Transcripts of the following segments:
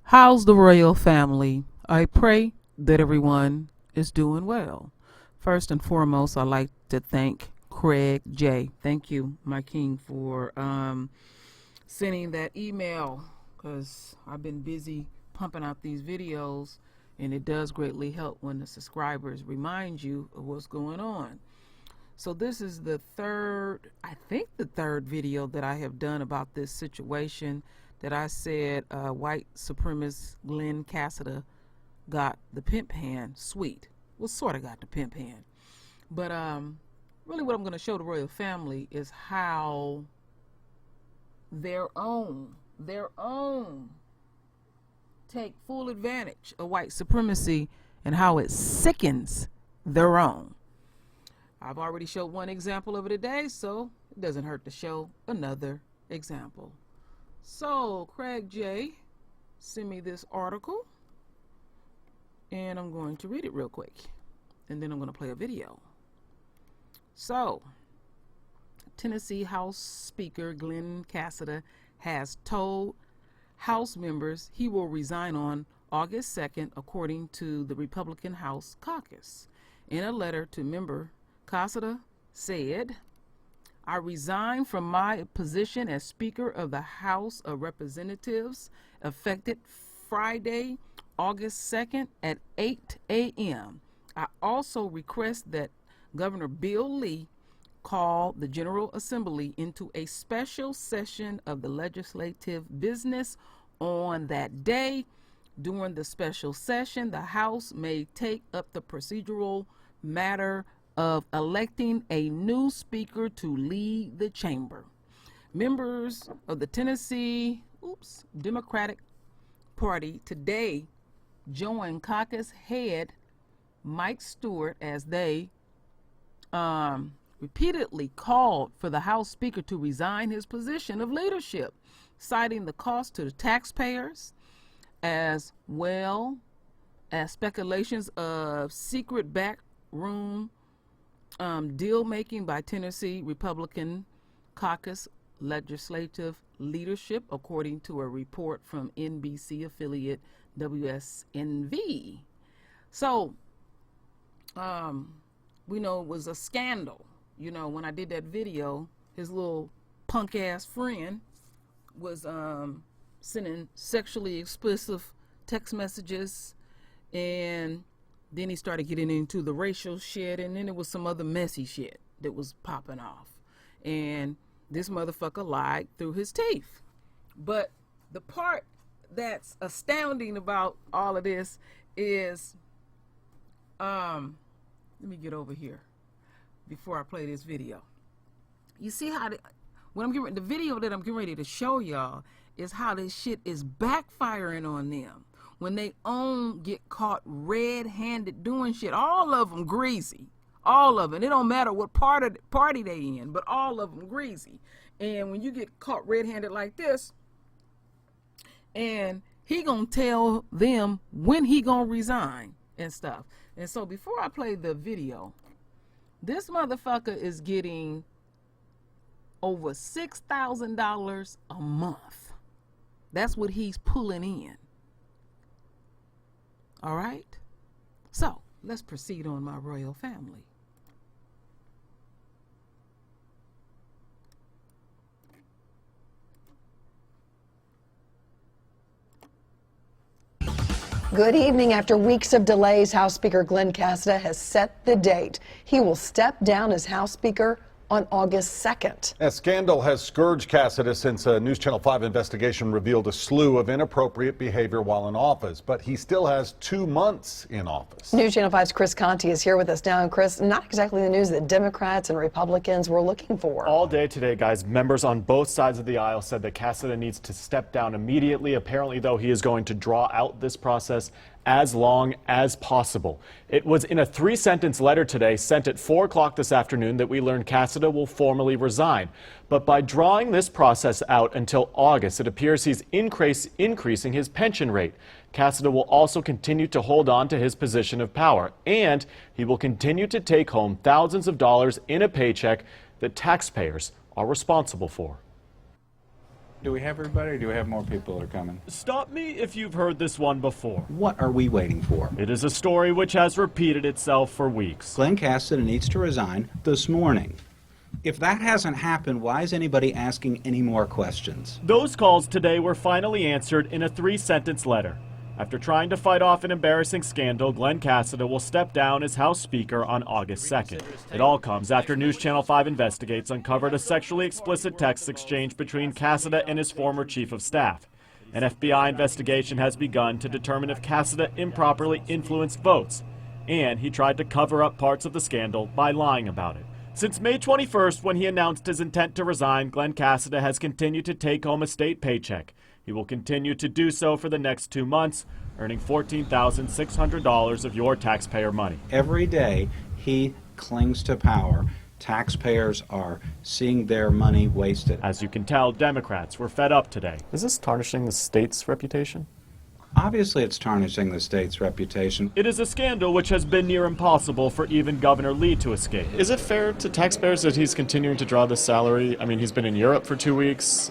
How's the royal family? I pray that everyone is doing well. First and foremost, I'd like to thank Craig J. Thank you, my king, for sending that email, because I've been busy pumping out these videos, and it does greatly help when the subscribers remind you of what's going on. So this is the third, I think the third video that I have done about this situation that I said white supremacist Glen Casada got the pimp hand. Sweet. Well, sort of got the pimp hand. But really what I'm going to show the royal family is how their own take full advantage of white supremacy and how it sickens their own. I've already showed one example of it today, so it doesn't hurt to show another example. So Craig J sent me this article, and I'm going to read it real quick, and then I'm going to play a video. So Tennessee House Speaker Glen Casada has told House members he will resign on August 2nd, according to the Republican House caucus. In a letter to member, Casada said, "I resign from my position as Speaker of the House of Representatives effective Friday, August 2nd at 8 a.m. I also request that Governor Bill Lee call the General Assembly into a special session of the legislative business on that day. During the special session, the House may take up the procedural matter of electing a new speaker to lead the chamber. Members of the Tennessee Democratic Party today joined caucus head Mike Stewart as they repeatedly called for the House Speaker to resign his position of leadership, citing the cost to the taxpayers as well as speculations of secret backroom deal making by Tennessee Republican caucus legislative leadership, according to a report from NBC affiliate WSNV. So we know it was a scandal. You know, when I did that video, his little punk ass friend was sending sexually explicit text messages, and then he started getting into the racial shit, and then there was some other messy shit that was popping off. And this motherfucker lied through his teeth. But the part that's astounding about all of this is, let me get over here before I play this video. You see how the video that I'm getting ready to show y'all is how this shit is backfiring on them. When they get caught red-handed doing shit, all of them greasy. All of them. It don't matter what party they in, but all of them greasy. And when you get caught red-handed like this, and he gonna tell them when he gonna resign and stuff. And so before I play the video, this motherfucker is getting over $6,000 a month. That's what he's pulling in. All right? So let's proceed on my royal family. Good evening. After weeks of delays, House Speaker Glen Casada has set the date. He will step down as House Speaker on August 2nd. A scandal has scourged Casada since a News Channel 5 investigation revealed a slew of inappropriate behavior while in office. But he still has 2 months in office. News Channel 5's Chris Conti is here with us now. And Chris, not exactly the news that Democrats and Republicans were looking for. All day today, guys, members on both sides of the aisle said that Casada needs to step down immediately. Apparently, though, he is going to draw out this process as long as possible. It was in a 3-sentence letter today sent at 4 o'clock this afternoon that we learned Casada will formally resign. But by drawing this process out until August, it appears he's increasing his pension rate. Casada will also continue to hold on to his position of power, and he will continue to take home thousands of dollars in a paycheck that taxpayers are responsible for. Do we have everybody, or do we have more people that are coming? Stop me if you've heard this one before. What are we waiting for? It is a story which has repeated itself for weeks. Glen Casada needs to resign this morning. If that hasn't happened, why is anybody asking any more questions? Those calls today were finally answered in a 3-sentence letter. After trying to fight off an embarrassing scandal, Glen Casada will step down as House Speaker on August 2nd. It all comes after News Channel 5 Investigates uncovered a sexually explicit text exchange between Casada and his former chief of staff. An FBI investigation has begun to determine if Casada improperly influenced votes, and he tried to cover up parts of the scandal by lying about it. Since May 21st, when he announced his intent to resign, Glen Casada has continued to take home a state paycheck. He will continue to do so for the next 2 months, earning $14,600 of your taxpayer money. Every day he clings to power. Taxpayers are seeing their money wasted. As you can tell, Democrats were fed up today. Is this tarnishing the state's reputation? Obviously, it's tarnishing the state's reputation. It is a scandal which has been near impossible for even Governor Lee to escape. Is it fair to taxpayers that he's continuing to draw this salary? I mean, he's been in Europe for 2 weeks.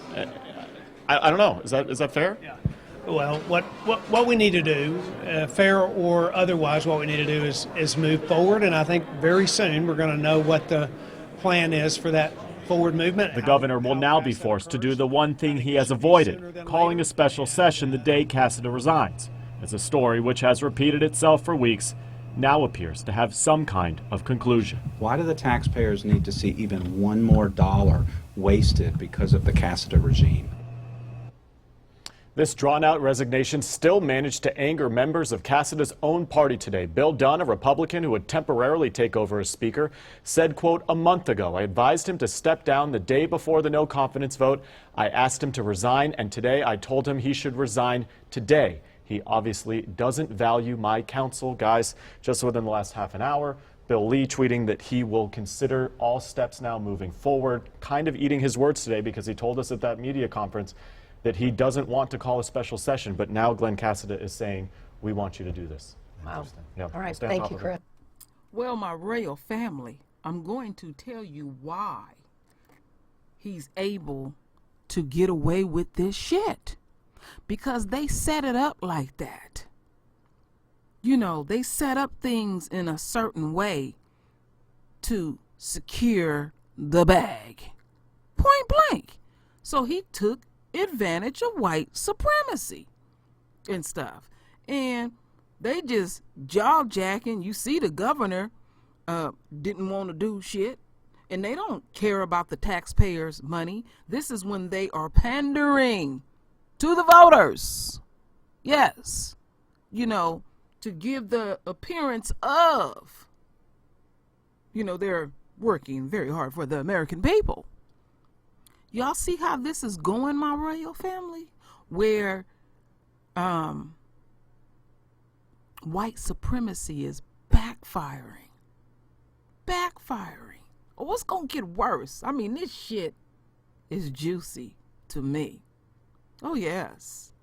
I don't know. Is that fair? Yeah. Well, what we need to do, fair or otherwise, what we need to do is move forward, and I think very soon we're going to know what the plan is for that forward movement. The governor will now be forced to do the one thing he has avoided, calling a special session the day Casada resigns, as a story which has repeated itself for weeks now appears to have some kind of conclusion. Why do the taxpayers need to see even one more dollar wasted because of the Casada regime? This drawn-out resignation still managed to anger members of Casada's own party today. Bill Dunn, a Republican who would temporarily take over as Speaker, said, quote, "A month ago, I advised him to step down the day before the no-confidence vote. I asked him to resign, and today I told him he should resign today. He obviously doesn't value my counsel." Guys, just within the last half an hour, Bill Lee tweeting that he will consider all steps now moving forward, kind of eating his words today because he told us at that media conference that he doesn't want to call a special session, but now Glen Casada is saying, we want you to do this. Wow. Yep. All right, Stay on thank top you, of it. Chris. Well, my royal family, I'm going to tell you why he's able to get away with this shit. Because they set it up like that. You know, they set up things in a certain way to secure the bag. Point blank. So he took advantage of white supremacy and stuff. And they just jaw-jacking. You see the governor didn't want to do shit. And they don't care about the taxpayers' money. This is when they are pandering to the voters. Yes. You know, to give the appearance of, you know, they're working very hard for the American people. Y'all see how this is going, my royal family? Where white supremacy is backfiring. Backfiring. Oh, what's going to get worse? I mean, this shit is juicy to me. Oh, yes.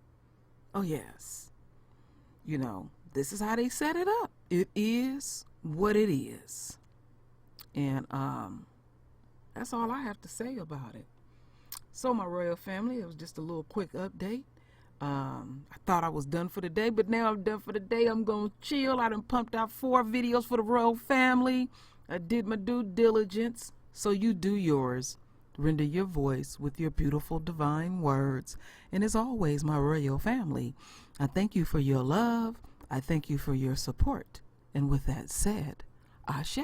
Oh, yes. You know, this is how they set it up. It is what it is. And that's all I have to say about it. So, my royal family, it was just a little quick update. I thought I was done for the day, but now I'm done for the day. I'm going to chill. I done pumped out 4 videos for the royal family. I did my due diligence. So you do yours. Render your voice with your beautiful divine words. And as always, my royal family, I thank you for your love. I thank you for your support. And with that said, Ashe.